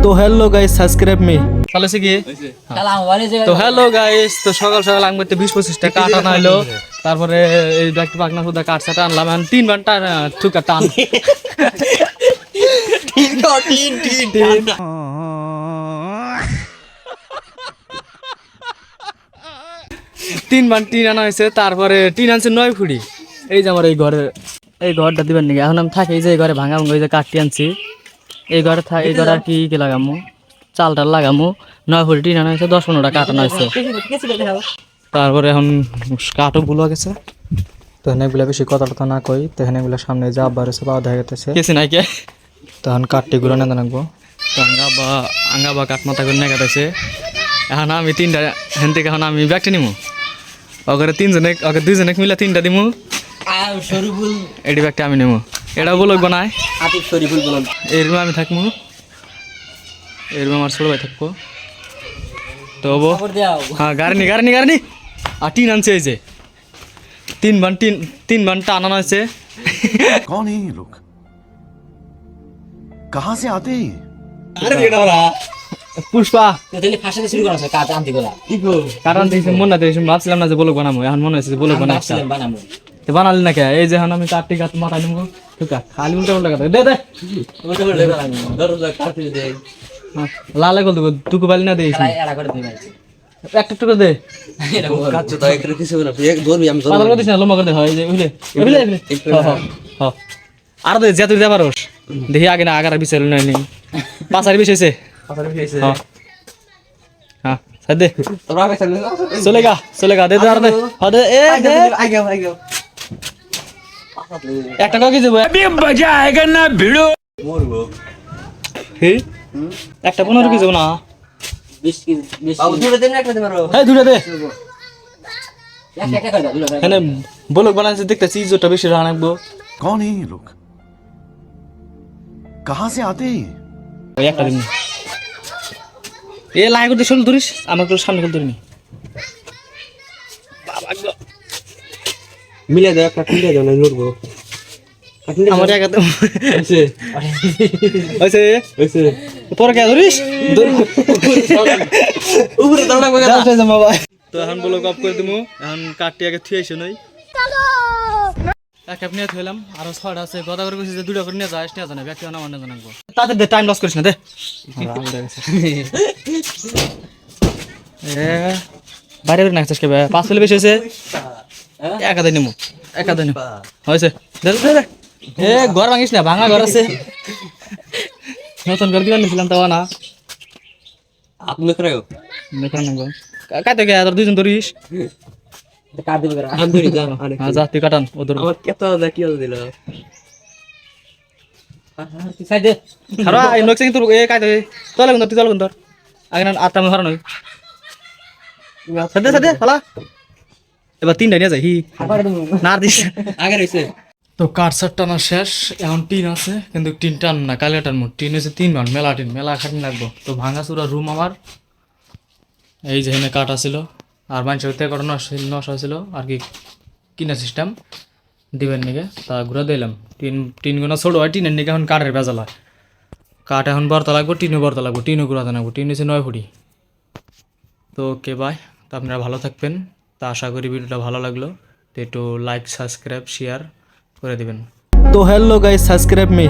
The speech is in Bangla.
তো হ্যালো গাইস সাবস্ক্রাইব মি চালাছে কি তো হ্যালো গাইস তো সকাল সকাল আমি করতে 20-25টা কাঠ আনা হলো তারপরে এই একটু পাকনা সুদা কাঠ সাটা আনলাম আমি 3 ঘন্টা ঠুকা টান তিন 3 বান টিন আনা হয়েছে তারপরে টিন আনছে 9 ফুটি এই যে আমার এই ঘরটা দিবেন নাকি এখন আমি থাকি এই যে এই ঘরে ভাঙা ভাঙা এই যে কাঠটি আনছি এই ঘরে এই ঘরে আর কি কি লাগামু চালটা লাগামু 9 ফুটি টিন আনা হয়েছে 10-15টা কাঠ আনা হয়েছে তারপরে এখন কাঠও ভুল হয়ে গেছে তো এগুলা বেশি কথা না কই তো এগুলা সামনে যা আবার এসে পাওয়া দেখা গেছে কেসি নাই কে তখন কাঠটি গুলো নেন রাখবো তো আঙ্গা বা কাঠ মাথা করে নেগা গেছে এখন আমি 3টা হেন থেকে এখন আমি ব্যাগটা নিমু ওকে 3 জনে ওকে 2 জনে মিলে 3টা দিমু শরীফুল এডি ব্যাগটা আমি নিমু এটা বলক বানাই আতিফ শরীফুল বলন এই রুমে আমি থাকমু এই রুমে আমার ছোট ভাই থাকবো তো হ্যাঁ গাড়ি আর টিন আনছে এই যে 3 বান টান আনা হয়েছে कौन है ये लोग कहाँ से आते हैं পুষ্পা তাহলে ফাঁসাতে শুরু করা কাজ আনতে গলা কারণ দেখছি মন না দেখছি ভাবছিলাম না যে বলক বানাবো এখন মনে হচ্ছে বলক বানাচ্ছি বানাবো তো বানালি না কে এই যে এখন আমি কাটটি কাট মাথায় নিমু ঠিক আছে খালি উল্টা উল্টা কথা দে ওটা বলে বানাবো দরজা কাটতে দে লালে কল দেবো টুকু বালি না দেইছি এরা করে দিই ভাই একটা টুকু দে কাজ তো এক কিছু না এক ধরবি আমি পাতলা করে দিছ না লম্বা করে দে হয় এই যে বুঝলে হ্যাঁ আর দে যা তুই দে পারোস দেখি আগে না আগার বিচার নাই নি পাঁচারি বিশেছে হ্যাঁ হ্যাঁ সাথ দে তোরা আগে চলেগা দে আর দে হ্যাঁ দে এ দে আগে একটা কাকি দেবো अभी मजा आएगा ना भिड़ो মরবো হে একটা 15 কি যাবো না 20 কেজি বাবু দুটো দিন একটা দিমারো হ্যাঁ দুটা দে একটা করে দাও দুটো এখানে বলক বানাইছে দেখতেছি ইজ্জতটা বেশি রাখবো कौन है ये लोग कहाँ से आते हैं ওই একটা দিন এ লাই করতে শুরু ধরিস আমাকে একটু সামনে করতে দিবি মিলে দাও একটা মিলে দাও না নড়বো আমার একাতে হইছে পরে কে ধরিস উপরে দৌড়া বগা তো এখন বলো কপ করে দিমু এখন কাটটি আগে থুইছে নই এক কাপ নিয়ে থইলাম আর 6টা আছে কথা করে কইছে যে 2টা করে নিয়ে যাস নিয়ে জানা ব্যক্তি না মানে জানাবো তাতে দে টাইম লস করিস না দে এ বাইরে না চাস কে 5 ফেলে বেশি হইছে একাদে নিমু একাদে নিমু হইছে দে দে এ ঘর ভাঙিস না ভাঙা ঘর আছে নতুন ঘর দিবান নিছিলাম তাও না আপনি করেও মেকরা নাগো কাটে গে আর দুইজন ধরিস কাট দিবে আমি ধরি জানো আরে হ্যাঁ যা তুই কাটান ওদের আমার কত দা কি দিল তুই সাইডে খারা এই নকশা কিন্তু এ কাটে চলে কিন্তু তুই চলে কিন্তু আগে না আটটা মে হারানো সাদে হালা এবার 3টা নিয়ে যাই হি না দিস আগে রইছে তো কাঠ সাট টানা শেষ এখন টিন আছে কিন্তু টিন টান না কালে টানমু টিন হচ্ছে 3 বার মেলা টিন মেলা খাটিন লাগবো তো ভাঙা চুরা রুম আমার এই যে এখানে কাঠ আছিল আর মানুষের থেকে কটা নষ্ট হয়েছিল আর কি কিনা সিস্টেম দিবেন নাকি তা ঘুরে দিলাম টিন গুণা ছোট হয় টিনের নাকি এখন কাঠের ভেজাল হয় কাঠ এখন বর্তা লাগবো টিনও বর্তা লাগবো টিনও ঘুরাতে লাগবো টিন হচ্ছে 9 ফুটি তো ওকে বাই তো আপনারা ভালো থাকবেন তা আশা করি ভিডিওটা ভালো লাগলো তো একটু লাইক সাবস্ক্রাইব শেয়ার করে দিবেন তো হ্যালো গাইস সাবস্ক্রাইব মি